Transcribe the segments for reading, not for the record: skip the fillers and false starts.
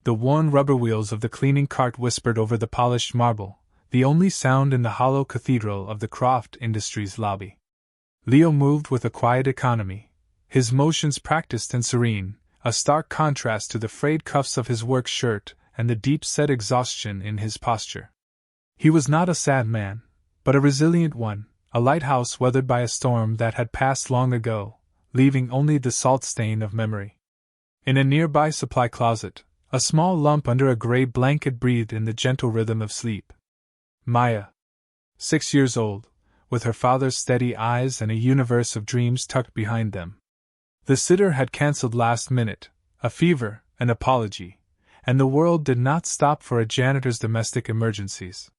The worn rubber wheels of the cleaning cart whispered over the polished marble, the only sound in the hollow cathedral of the Croft Industries lobby. Leo moved with a quiet economy, his motions practiced and serene, a stark contrast to the frayed cuffs of his work shirt and the deep-set exhaustion in his posture. He was not a sad man, but a resilient one, a lighthouse weathered by a storm that had passed long ago, leaving only the salt stain of memory. In a nearby supply closet, a small lump under a gray blanket breathed in the gentle rhythm of sleep. Maya, 6 years old, with her father's steady eyes and a universe of dreams tucked behind them. The sitter had cancelled last minute, a fever, an apology, and the world did not stop for a janitor's domestic emergencies.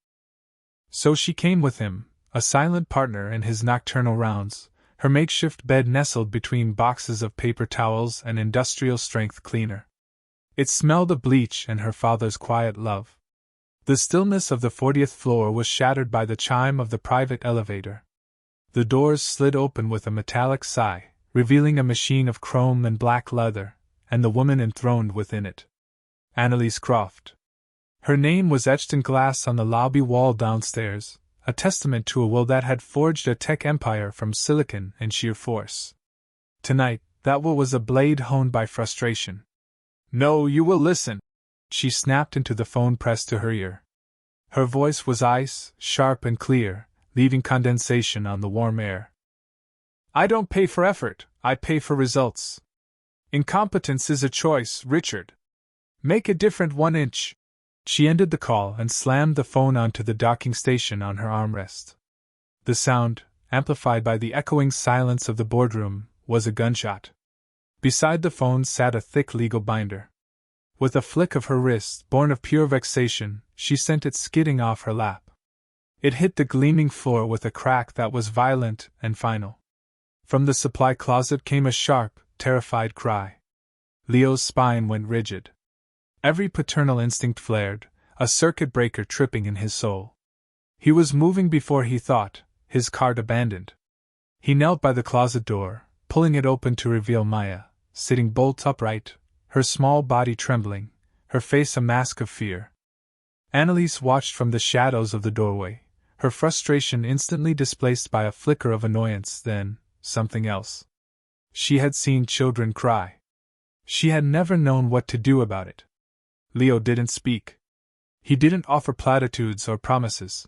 So she came with him, a silent partner in his nocturnal rounds, her makeshift bed nestled between boxes of paper towels and industrial-strength cleaner. It smelled of bleach and her father's quiet love. The stillness of the 40th floor was shattered by the chime of the private elevator. The doors slid open with a metallic sigh, revealing a machine of chrome and black leather, and the woman enthroned within it. Annalise Croft. Her name was etched in glass on the lobby wall downstairs, a testament to a will that had forged a tech empire from silicon and sheer force. Tonight, that will was a blade honed by frustration. "No, you will listen," she snapped into the phone pressed to her ear. Her voice was ice, sharp and clear, leaving condensation on the warm air. "I don't pay for effort, I pay for results. Incompetence is a choice, Richard. Make a different 1 inch." She ended the call and slammed the phone onto the docking station on her armrest. The sound, amplified by the echoing silence of the boardroom, was a gunshot. Beside the phone sat a thick legal binder. With a flick of her wrist, born of pure vexation, she sent it skidding off her lap. It hit the gleaming floor with a crack that was violent and final. From the supply closet came a sharp, terrified cry. Leo's spine went rigid. Every paternal instinct flared, a circuit breaker tripping in his soul. He was moving before he thought, his cart abandoned. He knelt by the closet door, pulling it open to reveal Maya, sitting bolt upright, her small body trembling, her face a mask of fear. Annalise watched from the shadows of the doorway, her frustration instantly displaced by a flicker of annoyance, then something else. She had seen children cry. She had never known what to do about it. Leo didn't speak. He didn't offer platitudes or promises.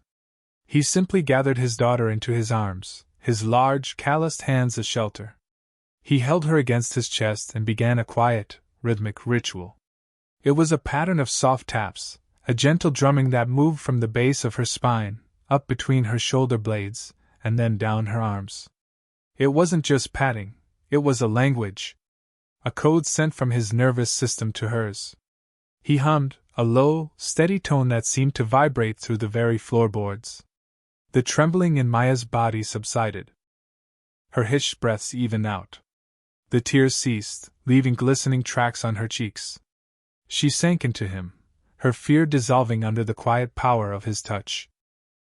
He simply gathered his daughter into his arms, his large, calloused hands a shelter. He held her against his chest and began a quiet, rhythmic ritual. It was a pattern of soft taps, a gentle drumming that moved from the base of her spine, up between her shoulder blades, and then down her arms. It wasn't just patting, it was a language. A code sent from his nervous system to hers. He hummed, a low, steady tone that seemed to vibrate through the very floorboards. The trembling in Maya's body subsided. Her hitched breaths evened out. The tears ceased, leaving glistening tracks on her cheeks. She sank into him, her fear dissolving under the quiet power of his touch.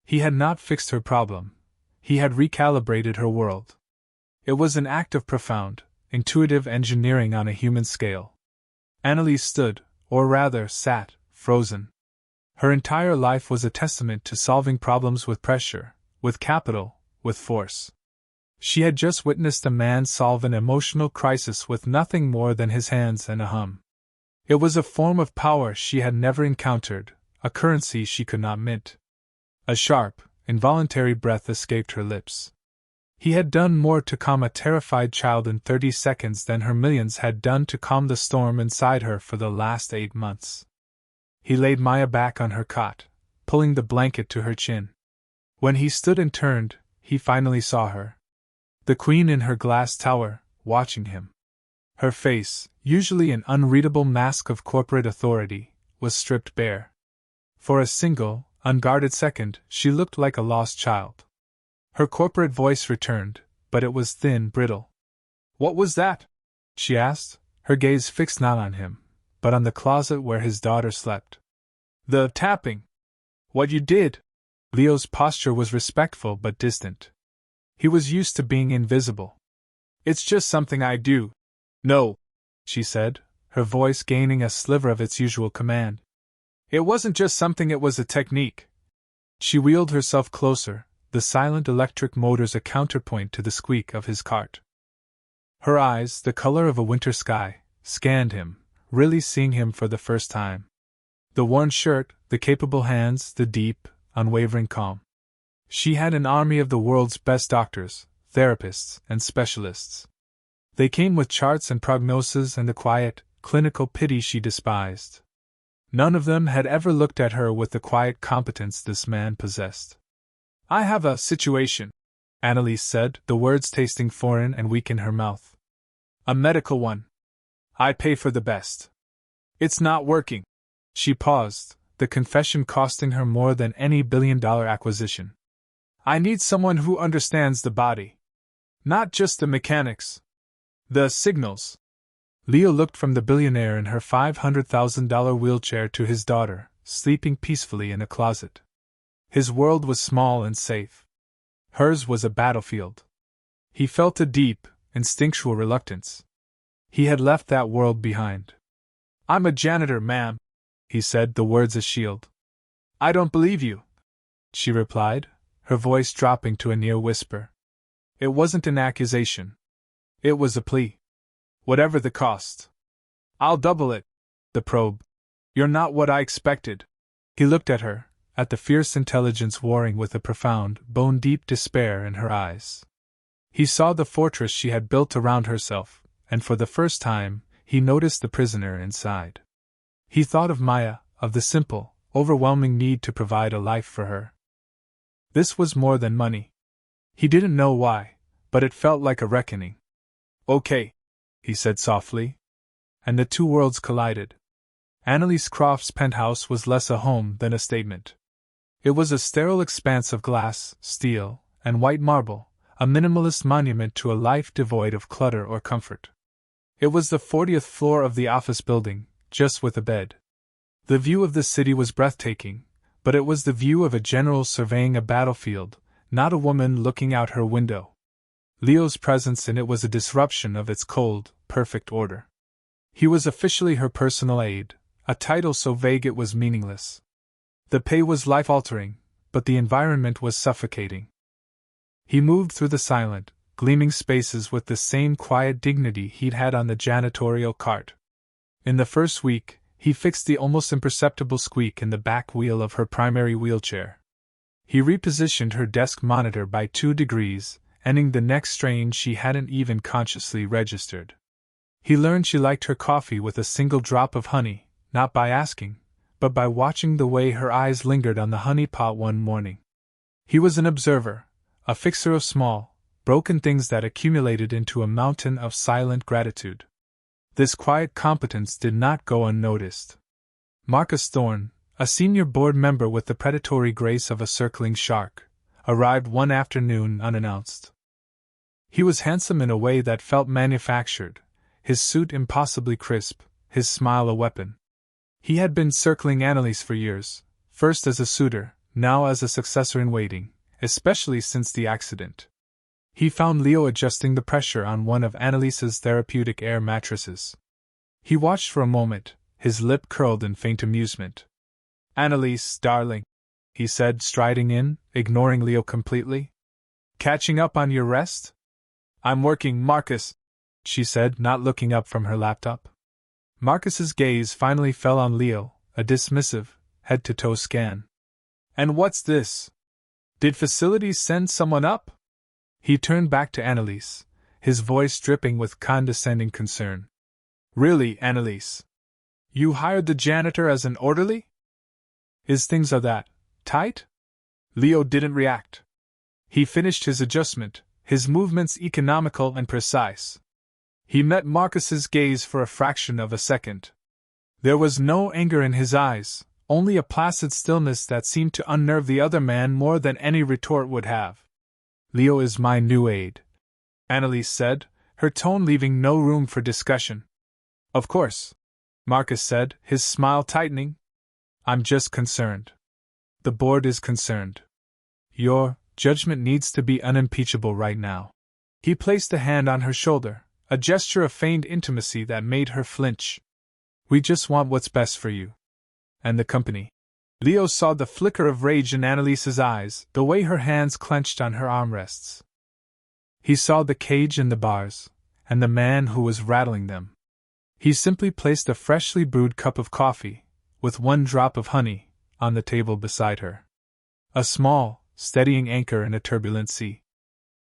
He had not fixed her problem. He had recalibrated her world. It was an act of profound, intuitive engineering on a human scale. Annalise stood, or rather sat, frozen. Her entire life was a testament to solving problems with pressure, with capital, with force. She had just witnessed a man solve an emotional crisis with nothing more than his hands and a hum. It was a form of power she had never encountered, a currency she could not mint. A sharp, involuntary breath escaped her lips. He had done more to calm a terrified child in 30 seconds than her millions had done to calm the storm inside her for the last 8 months. He laid Maya back on her cot, pulling the blanket to her chin. When he stood and turned, he finally saw her. The queen in her glass tower, watching him. Her face, usually an unreadable mask of corporate authority, was stripped bare. For a single, unguarded second, she looked like a lost child. Her corporate voice returned, but it was thin, brittle. "What was that?" she asked, her gaze fixed not on him, but on the closet where his daughter slept. "The tapping. What you did." Leo's posture was respectful but distant. He was used to being invisible. "It's just something I do." "No," she said, her voice gaining a sliver of its usual command. It wasn't just something, it was a technique. She wheeled herself closer, the silent electric motors a counterpoint to the squeak of his cart. Her eyes, the color of a winter sky, scanned him, really seeing him for the first time. The worn shirt, the capable hands, the deep, unwavering calm. She had an army of the world's best doctors, therapists, and specialists. They came with charts and prognoses and the quiet, clinical pity she despised. None of them had ever looked at her with the quiet competence this man possessed. "I have a situation," Annalise said, the words tasting foreign and weak in her mouth. "A medical one. I pay for the best. It's not working." She paused, the confession costing her more than any billion-dollar acquisition. "I need someone who understands the body. Not just the mechanics. The signals." Leo looked from the billionaire in her $500,000 wheelchair to his daughter, sleeping peacefully in a closet. His world was small and safe. Hers was a battlefield. He felt a deep, instinctual reluctance. He had left that world behind. "I'm a janitor, ma'am," he said, the words a shield. "I don't believe you," she replied, her voice dropping to a near whisper. It wasn't an accusation. It was a plea. "Whatever the cost. I'll double it." The probe. "You're not what I expected." He looked at her, at the fierce intelligence warring with a profound, bone-deep despair in her eyes. He saw the fortress she had built around herself, and for the first time, he noticed the prisoner inside. He thought of Maya, of the simple, overwhelming need to provide a life for her. This was more than money. He didn't know why, but it felt like a reckoning. "Okay," he said softly. And the two worlds collided. Annalise Croft's penthouse was less a home than a statement. It was a sterile expanse of glass, steel, and white marble, a minimalist monument to a life devoid of clutter or comfort. It was the 40th floor of the office building, just with a bed. The view of the city was breathtaking, but it was the view of a general surveying a battlefield, not a woman looking out her window. Leo's presence in it was a disruption of its cold, perfect order. He was officially her personal aide, a title so vague it was meaningless. The pay was life-altering, but the environment was suffocating. He moved through the silent, gleaming spaces with the same quiet dignity he'd had on the janitorial cart. In the first week, he fixed the almost imperceptible squeak in the back wheel of her primary wheelchair. He repositioned her desk monitor by 2 degrees, ending the neck strain she hadn't even consciously registered. He learned she liked her coffee with a single drop of honey, not by asking, but by watching the way her eyes lingered on the honey pot one morning. He was an observer, a fixer of small, broken things that accumulated into a mountain of silent gratitude. This quiet competence did not go unnoticed. Marcus Thorne, a senior board member with the predatory grace of a circling shark, arrived one afternoon unannounced. He was handsome in a way that felt manufactured, his suit impossibly crisp, his smile a weapon. He had been circling Annalise for years, first as a suitor, now as a successor in waiting, especially since the accident. He found Leo adjusting the pressure on one of Annalise's therapeutic air mattresses. He watched for a moment, his lip curled in faint amusement. "Annalise, darling," he said, striding in, ignoring Leo completely. "Catching up on your rest?" "I'm working, Marcus," she said, not looking up from her laptop. Marcus's gaze finally fell on Leo, a dismissive, head-to-toe scan. "And what's this? Did facilities send someone up?" He turned back to Annalise, his voice dripping with condescending concern. "Really, Annalise? You hired the janitor as an orderly? Is things are that tight?" Leo didn't react. He finished his adjustment, his movements economical and precise. He met Marcus's gaze for a fraction of a second. There was no anger in his eyes, only a placid stillness that seemed to unnerve the other man more than any retort would have. "Leo is my new aide," Annalise said, her tone leaving no room for discussion. "Of course," Marcus said, his smile tightening. "I'm just concerned. The board is concerned. Your judgment needs to be unimpeachable right now." He placed a hand on her shoulder, a gesture of feigned intimacy that made her flinch. We just want what's best for you. And the company. Leo saw the flicker of rage in Annalise's eyes, the way her hands clenched on her armrests. He saw the cage and the bars, and the man who was rattling them. He simply placed a freshly brewed cup of coffee, with 1 drop of honey, on the table beside her. A small, steadying anchor in a turbulent sea.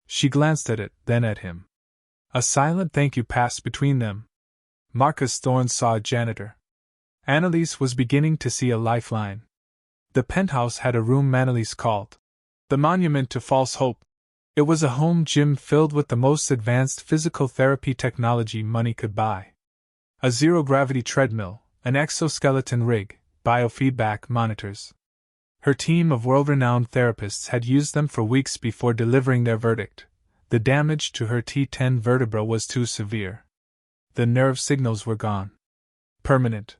She glanced at it, then at him. A silent thank you passed between them. Marcus Thorne saw a janitor. Annalise was beginning to see a lifeline. The penthouse had a room Annalise called the Monument to False Hope. It was a home gym filled with the most advanced physical therapy technology money could buy. A zero-gravity treadmill, an exoskeleton rig, biofeedback monitors. Her team of world-renowned therapists had used them for weeks before delivering their verdict. The damage to her T10 vertebra was too severe. The nerve signals were gone. Permanent.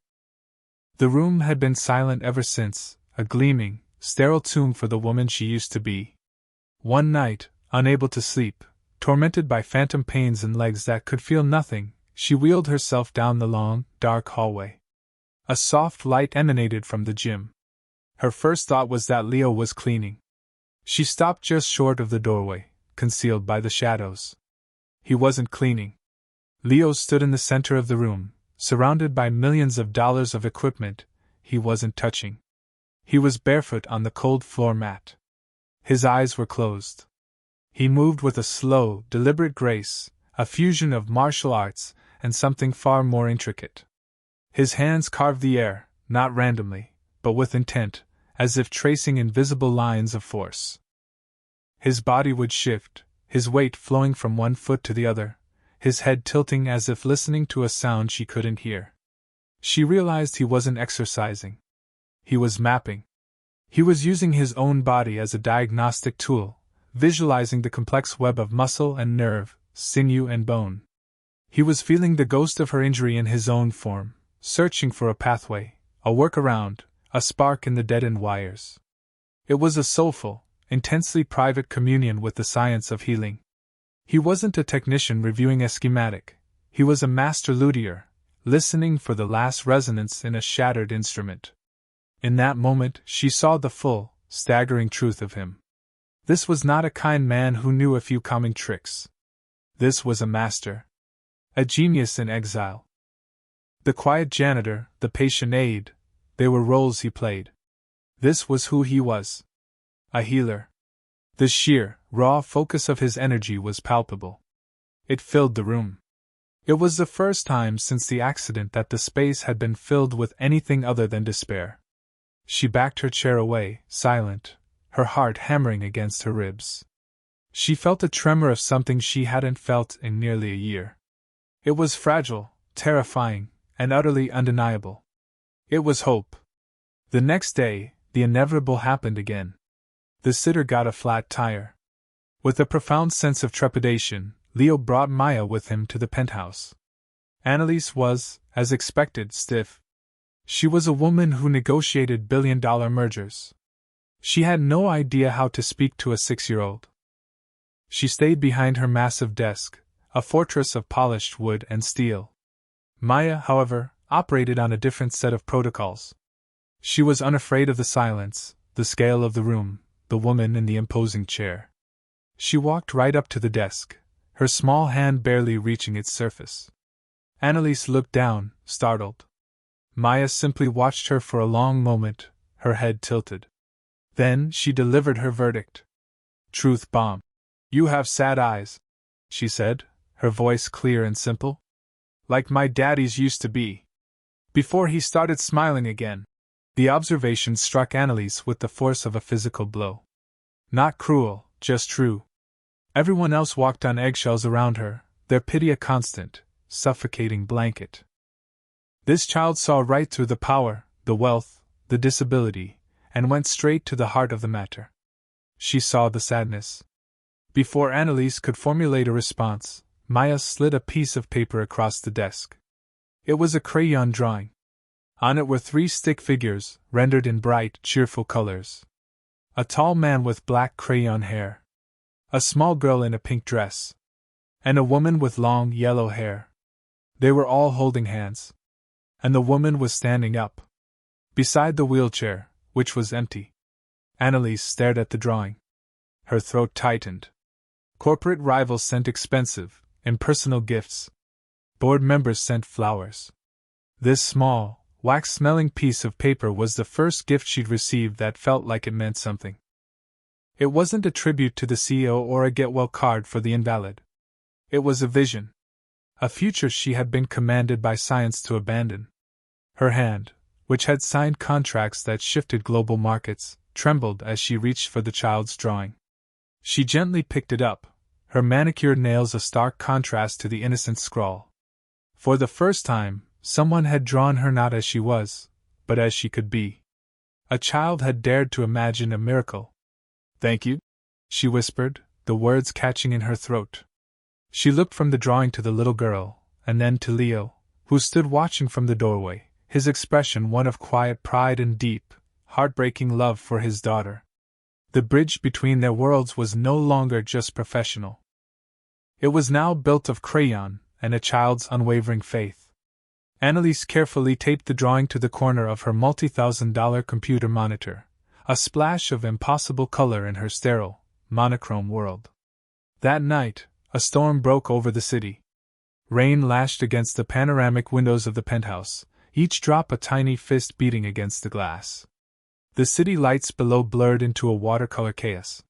The room had been silent ever since, a gleaming, sterile tomb for the woman she used to be. One night, unable to sleep, tormented by phantom pains in legs that could feel nothing, she wheeled herself down the long, dark hallway. A soft light emanated from the gym. Her first thought was that Leo was cleaning. She stopped just short of the doorway, concealed by the shadows. He wasn't cleaning. Leo stood in the center of the room, surrounded by millions of dollars of equipment he wasn't touching. He was barefoot on the cold floor mat. His eyes were closed. He moved with a slow, deliberate grace, a fusion of martial arts and something far more intricate. His hands carved the air, not randomly, but with intent, as if tracing invisible lines of force. His body would shift, his weight flowing from one foot to the other, his head tilting as if listening to a sound she couldn't hear. She realized he wasn't exercising. He was mapping. He was using his own body as a diagnostic tool, visualizing the complex web of muscle and nerve, sinew and bone. He was feeling the ghost of her injury in his own form, searching for a pathway, a workaround, a spark in the deadened wires. It was a soulful, intensely private communion with the science of healing. He wasn't a technician reviewing a schematic. He was a master luthier, listening for the last resonance in a shattered instrument. In that moment, she saw the full, staggering truth of him. This was not a kind man who knew a few calming tricks. This was a master. A genius in exile. The quiet janitor, the patient aide, they were roles he played. This was who he was. A healer. The sheer, raw focus of his energy was palpable. It filled the room. It was the first time since the accident that the space had been filled with anything other than despair. She backed her chair away, silent, her heart hammering against her ribs. She felt a tremor of something she hadn't felt in nearly a year. It was fragile, terrifying, and utterly undeniable. It was hope. The next day, the inevitable happened again. The sitter got a flat tire. With a profound sense of trepidation, Leo brought Maya with him to the penthouse. Annalise was, as expected, stiff. She was a woman who negotiated billion-dollar mergers. She had no idea how to speak to a 6-year-old. She stayed behind her massive desk, a fortress of polished wood and steel. Maya, however, operated on a different set of protocols. She was unafraid of the silence, the scale of the room, the woman in the imposing chair. She walked right up to the desk, her small hand barely reaching its surface. Annalise looked down, startled. Maya simply watched her for a long moment, her head tilted. Then she delivered her verdict. Truth bomb. You have sad eyes, she said, her voice clear and simple. Like my daddy's used to be. Before he started smiling again. The observation struck Annalise with the force of a physical blow. Not cruel, just true. Everyone else walked on eggshells around her, their pity a constant, suffocating blanket. This child saw right through the power, the wealth, the disability, and went straight to the heart of the matter. She saw the sadness. Before Annalise could formulate a response, Maya slid a piece of paper across the desk. It was a crayon drawing. On it were 3 stick figures, rendered in bright, cheerful colors. A tall man with black crayon hair. A small girl in a pink dress. And a woman with long, yellow hair. They were all holding hands. and the woman was standing up. Beside the wheelchair, which was empty. Annalise stared at the drawing. Her throat tightened. Corporate rivals sent expensive, impersonal gifts. Board members sent flowers. This small, wax-smelling piece of paper was the first gift she'd received that felt like it meant something. It wasn't a tribute to the CEO or a get-well card for the invalid. It was a vision. A future she had been commanded by science to abandon. Her hand, which had signed contracts that shifted global markets, trembled as she reached for the child's drawing. She gently picked it up, her manicured nails a stark contrast to the innocent scrawl. For the first time, someone had drawn her not as she was, but as she could be. A child had dared to imagine a miracle. "Thank you," she whispered, the words catching in her throat. She looked from the drawing to the little girl, and then to Leo, who stood watching from the doorway, his expression one of quiet pride and deep, heartbreaking love for his daughter. The bridge between their worlds was no longer just professional. It was now built of crayon and a child's unwavering faith. Annalise carefully taped the drawing to the corner of her multi-$1,000 computer monitor, a splash of impossible color in her sterile, monochrome world. That night, a storm broke over the city. Rain lashed against the panoramic windows of the penthouse, each drop a tiny fist beating against the glass. The city lights below blurred into a watercolor chaos.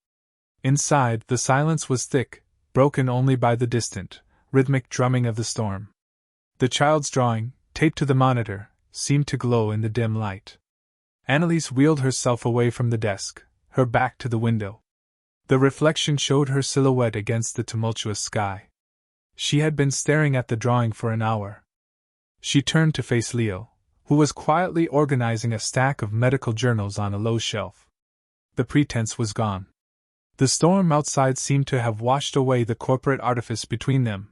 Inside, the silence was thick, broken only by the distant, rhythmic drumming of the storm. The child's drawing, taped to the monitor, seemed to glow in the dim light. Annalise wheeled herself away from the desk, her back to the window. The reflection showed her silhouette against the tumultuous sky. She had been staring at the drawing for an hour. She turned to face Leo, who was quietly organizing a stack of medical journals on a low shelf. The pretense was gone. The storm outside seemed to have washed away the corporate artifice between them.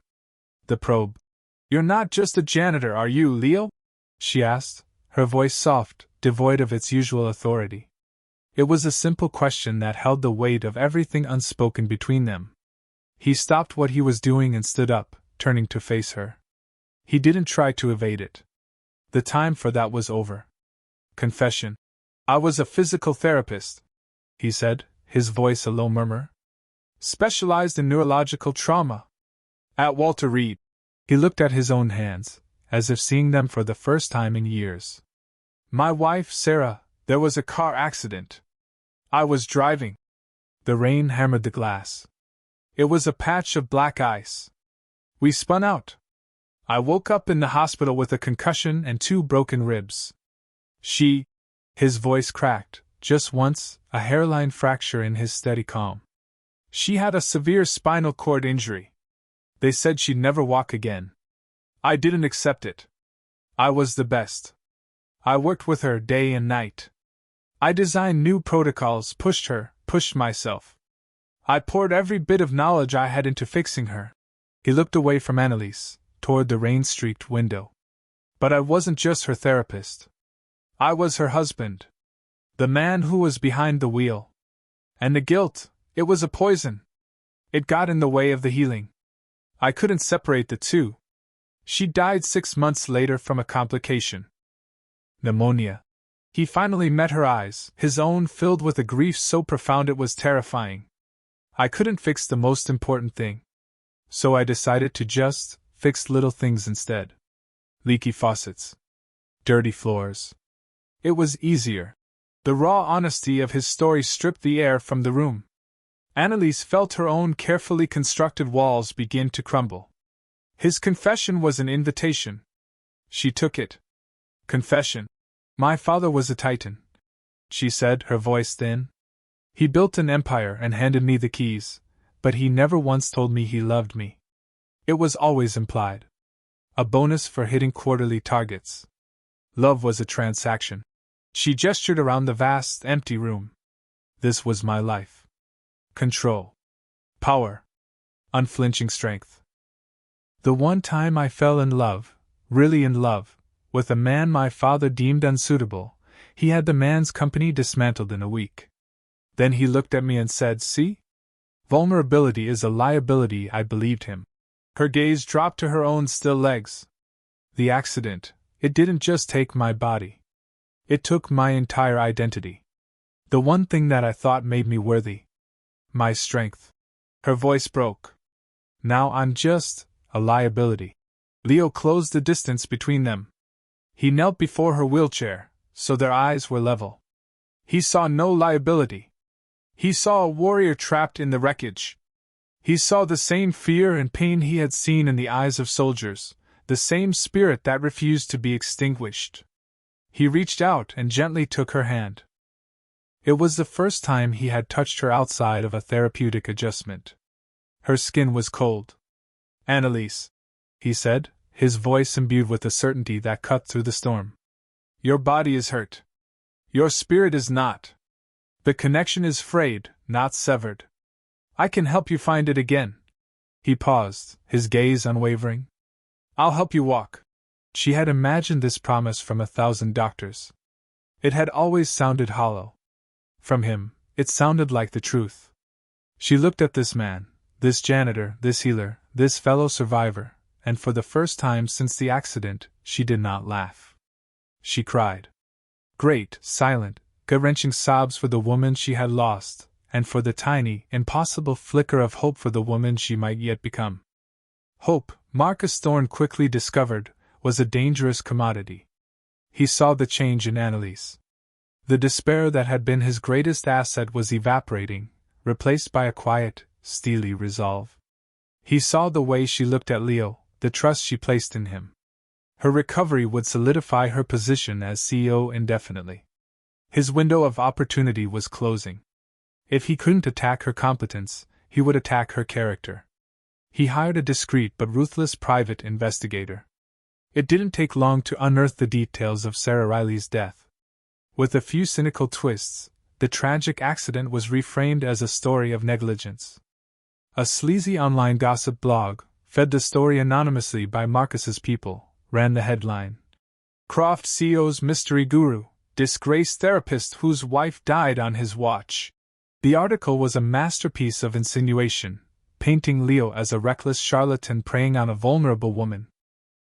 The probe. "You're not just a janitor, are you, Leo?" she asked, her voice soft, devoid of its usual authority. It was a simple question that held the weight of everything unspoken between them. He stopped what he was doing and stood up, turning to face her. He didn't try to evade it. The time for that was over. Confession. "I was a physical therapist," he said, his voice a low murmur. "Specialized in neurological trauma. At Walter Reed." He looked at his own hands, as if seeing them for the first time in years. "My wife, Sarah, there was a car accident. I was driving." The rain hammered the glass. It was a patch of black ice. "We spun out. I woke up in the hospital with a concussion and 2 broken ribs. His voice cracked, just once, a hairline fracture in his steady calm. "She had a severe spinal cord injury. They said she'd never walk again. I didn't accept it. I was the best. I worked with her day and night. I designed new protocols, pushed myself. I poured every bit of knowledge I had into fixing her." He looked away from Annalise, toward the rain-streaked window. "But I wasn't just her therapist. I was her husband. The man who was behind the wheel. And the guilt, it was a poison. It got in the way of the healing. I couldn't separate the two. She died 6 months later from a complication. Pneumonia." He finally met her eyes, his own filled with a grief so profound it was terrifying. "I couldn't fix the most important thing. So I decided to just fix little things instead. Leaky faucets. Dirty floors. It was easier." The raw honesty of his story stripped the air from the room. Annalise felt her own carefully constructed walls begin to crumble. His confession was an invitation. She took it. "Confession. My father was a titan," she said, her voice thin. "He built an empire and handed me the keys, but he never once told me he loved me. It was always implied. A bonus for hitting quarterly targets. Love was a transaction." She gestured around the vast, empty room. "This was my life. Control. Power. Unflinching strength. The one time I fell in love, really in love, with a man my father deemed unsuitable, he had the man's company dismantled in a week. Then he looked at me and said, 'See? Vulnerability is a liability.' I believed him." Her gaze dropped to her own still legs. "The accident, It didn't just take my body. It took my entire identity. The one thing that I thought made me worthy. My strength. Her voice broke. Now I'm just a liability. Leo closed the distance between them. He knelt before her wheelchair, so their eyes were level. He saw no liability. He saw a warrior trapped in the wreckage. He saw the same fear and pain he had seen in the eyes of soldiers, the same spirit that refused to be extinguished. He reached out and gently took her hand. It was the first time he had touched her outside of a therapeutic adjustment. Her skin was cold. "Annalise," he said, his voice imbued with a certainty that cut through the storm. "Your body is hurt. Your spirit is not. The connection is frayed, not severed. I can help you find it again." He paused, his gaze unwavering. "I'll help you walk." She had imagined this promise from 1,000 doctors. It had always sounded hollow. From him, it sounded like the truth. She looked at this man, this janitor, this healer, this fellow survivor, and for the first time since the accident, she did not laugh. She cried. Great, silent, gut-wrenching sobs for the woman she had lost, and for the tiny, impossible flicker of hope for the woman she might yet become. Hope, Marcus Thorne quickly discovered, was a dangerous commodity. He saw the change in Annalise. The despair that had been his greatest asset was evaporating, replaced by a quiet, steely resolve. He saw the way she looked at Leo, the trust she placed in him. Her recovery would solidify her position as CEO indefinitely. His window of opportunity was closing. If he couldn't attack her competence, he would attack her character. He hired a discreet but ruthless private investigator. It didn't take long to unearth the details of Sarah Riley's death. With a few cynical twists, the tragic accident was reframed as a story of negligence. A sleazy online gossip blog, fed the story anonymously by Marcus's people, ran the headline. Croft CEO's mystery guru, disgraced therapist whose wife died on his watch. The article was a masterpiece of insinuation, painting Leo as a reckless charlatan preying on a vulnerable woman.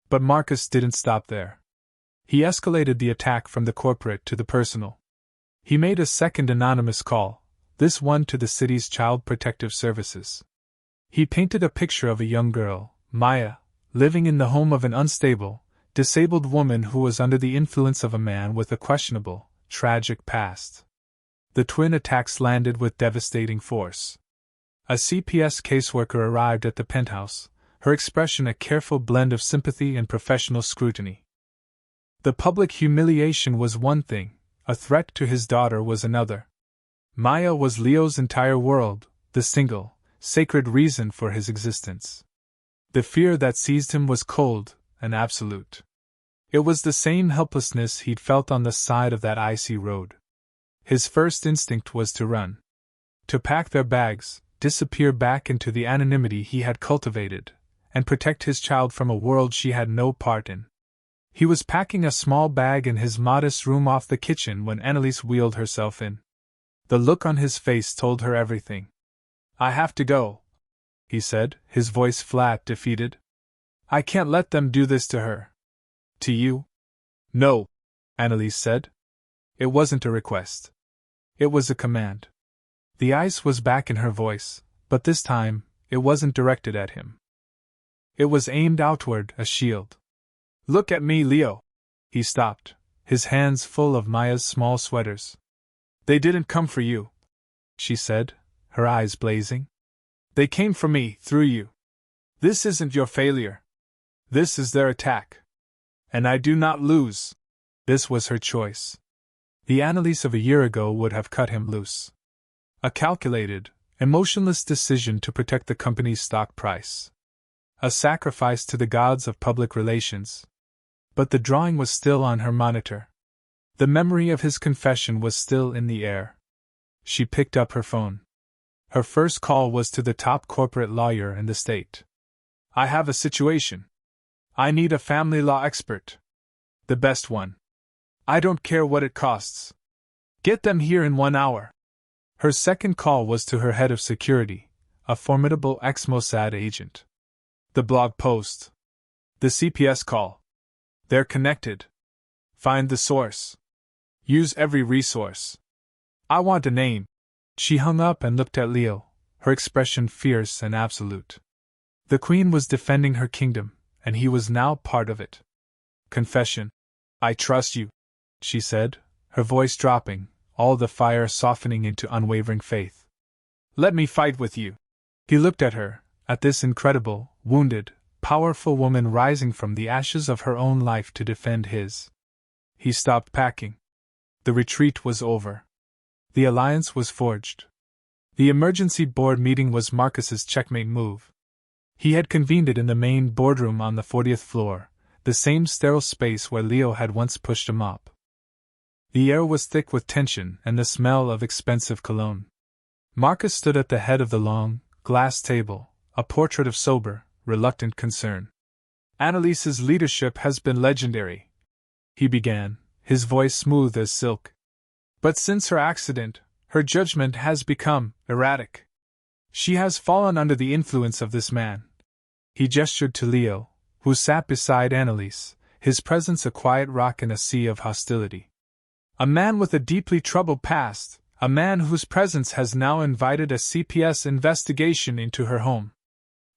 But Marcus didn't stop there. He escalated the attack from the corporate to the personal. He made a second anonymous call, this one to the city's Child Protective Services. He painted a picture of a young girl, Maya, living in the home of an unstable, disabled woman who was under the influence of a man with a questionable, tragic past. The twin attacks landed with devastating force. A CPS caseworker arrived at the penthouse, her expression a careful blend of sympathy and professional scrutiny. The public humiliation was one thing, a threat to his daughter was another. Maya was Leo's entire world, the single, sacred reason for his existence. The fear that seized him was cold and absolute. It was the same helplessness he'd felt on the side of that icy road. His first instinct was to run. To pack their bags, disappear back into the anonymity he had cultivated, and protect his child from a world she had no part in. He was packing a small bag in his modest room off the kitchen when Annalise wheeled herself in. The look on his face told her everything. "I have to go," he said, his voice flat, defeated. "I can't let them do this to her." "To you?" "No," Annalise said. It wasn't a request. It was a command. The ice was back in her voice, but this time, it wasn't directed at him. It was aimed outward, a shield. "Look at me, Leo." He stopped, his hands full of Maya's small sweaters. "They didn't come for you," she said, her eyes blazing. "They came for me, through you. This isn't your failure. This is their attack. And I do not lose." This was her choice. The Annalise of a year ago would have cut him loose. A calculated, emotionless decision to protect the company's stock price. A sacrifice to the gods of public relations. But the drawing was still on her monitor. The memory of his confession was still in the air. She picked up her phone. Her first call was to the top corporate lawyer in the state. "I have a situation. I need a family law expert. The best one. I don't care what it costs. Get them here in 1 hour." Her second call was to her head of security, a formidable ex-Mossad agent. The blog post. The CPS call. They're connected. Find the source. Use every resource. I want a name. She hung up and looked at Leo, her expression fierce and absolute. The queen was defending her kingdom, and he was now part of it. Confession. I trust you, she said, her voice dropping, all the fire softening into unwavering faith. Let me fight with you. He looked at her, at this incredible, wounded, powerful woman rising from the ashes of her own life to defend his. He stopped packing. The retreat was over. The alliance was forged. The emergency board meeting was Marcus's checkmate move. He had convened it in the main boardroom on the 40th floor, the same sterile space where Leo had once pushed him up. The air was thick with tension and the smell of expensive cologne. Marcus stood at the head of the long, glass table, a portrait of sober, reluctant concern. Annalise's leadership has been legendary, he began, his voice smooth as silk. But since her accident, her judgment has become erratic. She has fallen under the influence of this man. He gestured to Leo, who sat beside Annalise, his presence a quiet rock in a sea of hostility. A man with a deeply troubled past, a man whose presence has now invited a CPS investigation into her home.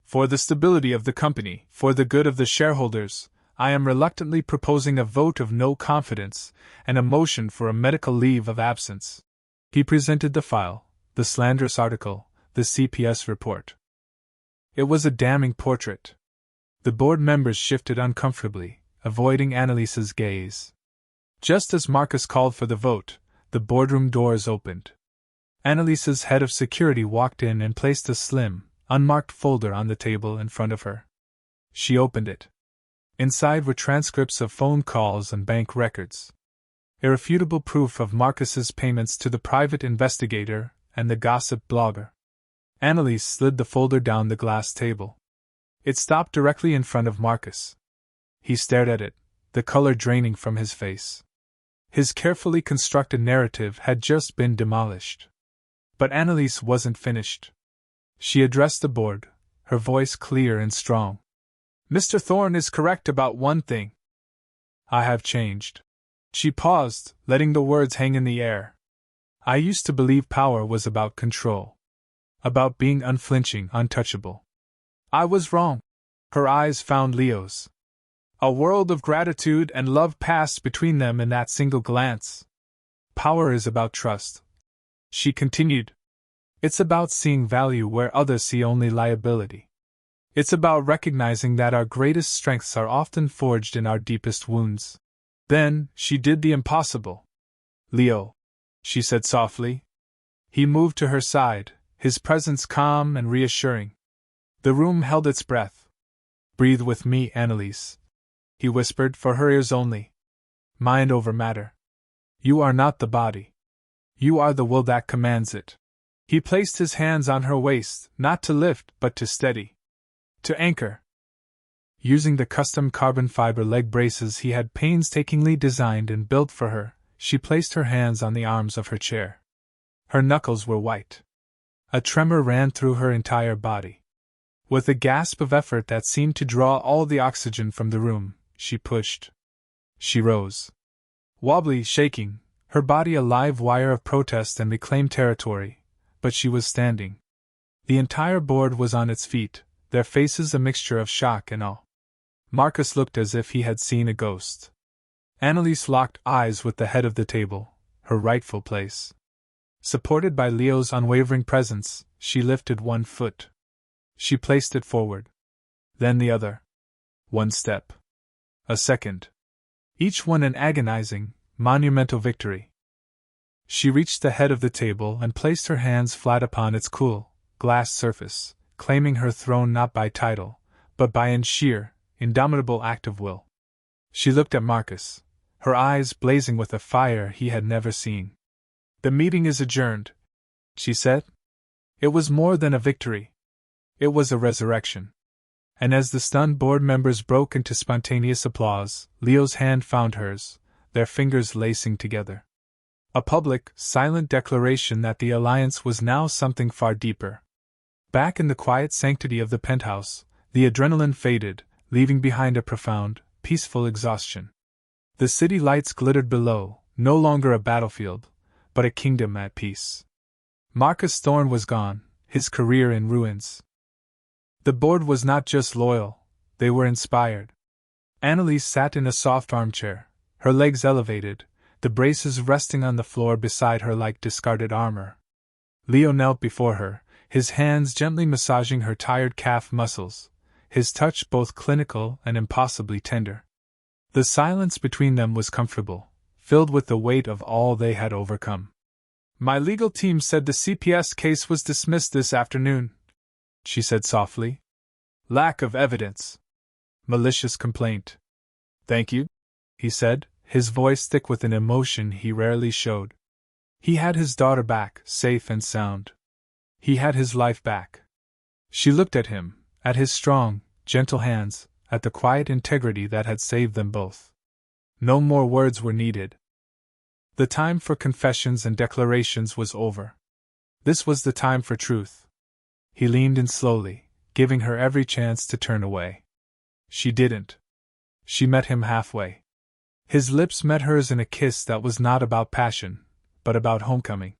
For the stability of the company, for the good of the shareholders, I am reluctantly proposing a vote of no confidence and a motion for a medical leave of absence. He presented the file, the slanderous article, the CPS report. It was a damning portrait. The board members shifted uncomfortably, avoiding Annalise's gaze. Just as Marcus called for the vote, the boardroom doors opened. Annalise's head of security walked in and placed a slim, unmarked folder on the table in front of her. She opened it. Inside were transcripts of phone calls and bank records. Irrefutable proof of Marcus's payments to the private investigator and the gossip blogger. Annalise slid the folder down the glass table. It stopped directly in front of Marcus. He stared at it, the color draining from his face. His carefully constructed narrative had just been demolished. But Annalise wasn't finished. She addressed the board, her voice clear and strong. Mr. Thorne is correct about one thing. I have changed. She paused, letting the words hang in the air. I used to believe power was about control. About being unflinching, untouchable. I was wrong. Her eyes found Leo's. A world of gratitude and love passed between them in that single glance. Power is about trust. She continued. It's about seeing value where others see only liability. It's about recognizing that our greatest strengths are often forged in our deepest wounds. Then, she did the impossible. Leo, she said softly. He moved to her side, his presence calm and reassuring. The room held its breath. Breathe with me, Annalise, he whispered, for her ears only. Mind over matter. You are not the body. You are the will that commands it. He placed his hands on her waist, not to lift, but to steady. To anchor. Using the custom carbon fiber leg braces he had painstakingly designed and built for her, she placed her hands on the arms of her chair. Her knuckles were white. A tremor ran through her entire body. With a gasp of effort that seemed to draw all the oxygen from the room, she pushed. She rose. Wobbly, shaking, her body a live wire of protest and reclaimed territory, but she was standing. The entire board was on its feet, their faces a mixture of shock and awe. Marcus looked as if he had seen a ghost. Annalise locked eyes with the head of the table, her rightful place. Supported by Leo's unwavering presence, she lifted one foot. She placed it forward. Then the other. One step. A second. Each one an agonizing, monumental victory. She reached the head of the table and placed her hands flat upon its cool, glass surface, claiming her throne not by title, but by an sheer, indomitable act of will. She looked at Marcus, her eyes blazing with a fire he had never seen. The meeting is adjourned, she said. It was more than a victory. It was a resurrection. And as the stunned board members broke into spontaneous applause, Leo's hand found hers, their fingers lacing together. A public, silent declaration that the alliance was now something far deeper. Back in the quiet sanctity of the penthouse, the adrenaline faded, leaving behind a profound, peaceful exhaustion. The city lights glittered below, no longer a battlefield, but a kingdom at peace. Marcus Thorne was gone, his career in ruins. The board was not just loyal, they were inspired. Annalise sat in a soft armchair, her legs elevated, the braces resting on the floor beside her like discarded armor. Leo knelt before her, his hands gently massaging her tired calf muscles, his touch both clinical and impossibly tender. The silence between them was comfortable, filled with the weight of all they had overcome. "My legal team said the CPS case was dismissed this afternoon," she said softly. "Lack of evidence." Malicious complaint. "Thank you," he said, his voice thick with an emotion he rarely showed. He had his daughter back, safe and sound. He had his life back. She looked at him, at his strong, gentle hands, at the quiet integrity that had saved them both. No more words were needed. The time for confessions and declarations was over. This was the time for truth. He leaned in slowly, giving her every chance to turn away. She didn't. She met him halfway. His lips met hers in a kiss that was not about passion, but about homecoming.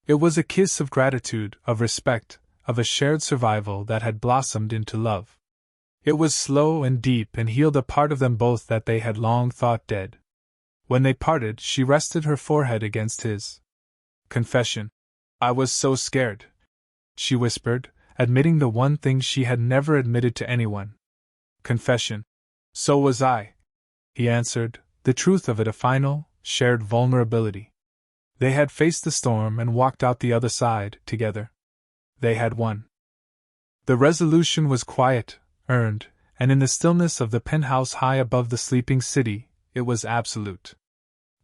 It was a kiss of gratitude, of respect, of a shared survival that had blossomed into love. It was slow and deep and healed a part of them both that they had long thought dead. When they parted, she rested her forehead against his. "Confession. I was so scared," she whispered, admitting the one thing she had never admitted to anyone. "Confession. So was I," he answered, the truth of it a final, shared vulnerability. They had faced the storm and walked out the other side, together. They had won. The resolution was quiet, earned, and in the stillness of the penthouse high above the sleeping city, it was absolute.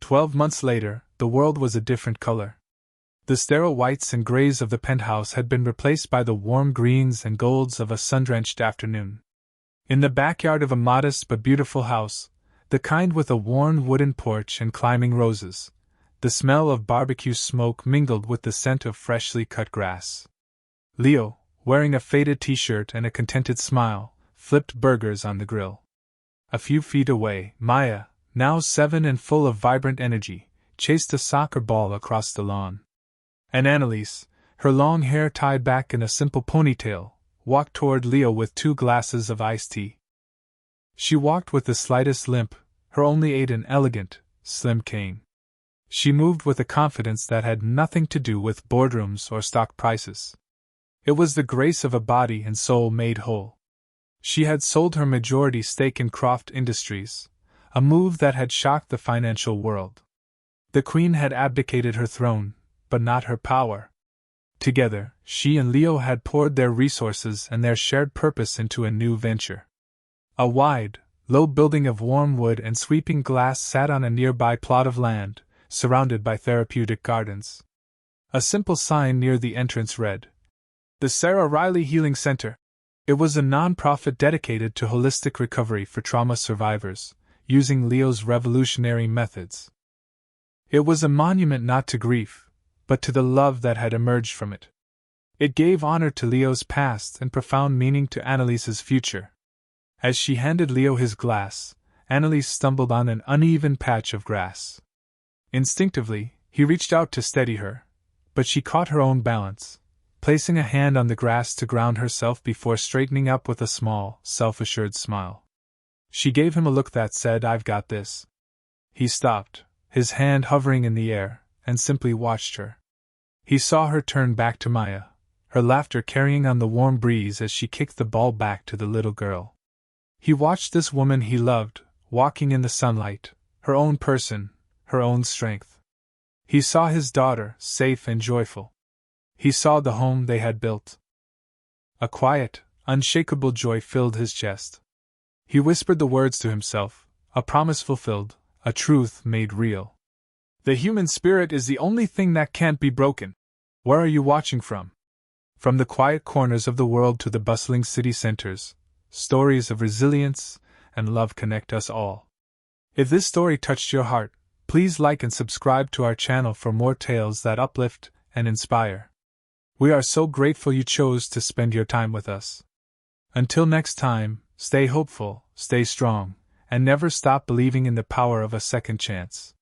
12 months later, the world was a different color. The sterile whites and grays of the penthouse had been replaced by the warm greens and golds of a sun-drenched afternoon. In the backyard of a modest but beautiful house, the kind with a worn wooden porch and climbing roses, the smell of barbecue smoke mingled with the scent of freshly cut grass. Leo, wearing a faded t-shirt and a contented smile, flipped burgers on the grill. A few feet away, Maya, now 7 and full of vibrant energy, chased a soccer ball across the lawn. And Annalise, her long hair tied back in a simple ponytail, walked toward Leo with 2 glasses of iced tea. She walked with the slightest limp, her only aid an elegant, slim cane. She moved with a confidence that had nothing to do with boardrooms or stock prices. It was the grace of a body and soul made whole. She had sold her majority stake in Croft Industries, a move that had shocked the financial world. The Queen had abdicated her throne, but not her power. Together, she and Leo had poured their resources and their shared purpose into a new venture. A wide, low building of warm wood and sweeping glass sat on a nearby plot of land, surrounded by therapeutic gardens. A simple sign near the entrance read, "The Sarah Riley Healing Center." It was a non-profit dedicated to holistic recovery for trauma survivors, using Leo's revolutionary methods. It was a monument not to grief, but to the love that had emerged from it. It gave honor to Leo's past and profound meaning to Annalise's future. As she handed Leo his glass, Annalise stumbled on an uneven patch of grass. Instinctively, he reached out to steady her, but she caught her own balance, placing a hand on the grass to ground herself before straightening up with a small, self-assured smile. She gave him a look that said, "I've got this." He stopped, his hand hovering in the air, and simply watched her. He saw her turn back to Maya, her laughter carrying on the warm breeze as she kicked the ball back to the little girl. He watched this woman he loved, walking in the sunlight, her own person, her own strength. He saw his daughter, safe and joyful. He saw the home they had built. A quiet, unshakable joy filled his chest. He whispered the words to himself, a promise fulfilled, a truth made real. "The human spirit is the only thing that can't be broken." Where are you watching from? From the quiet corners of the world to the bustling city centers, stories of resilience and love connect us all. If this story touched your heart, please like and subscribe to our channel for more tales that uplift and inspire. We are so grateful you chose to spend your time with us. Until next time, stay hopeful, stay strong, and never stop believing in the power of a second chance.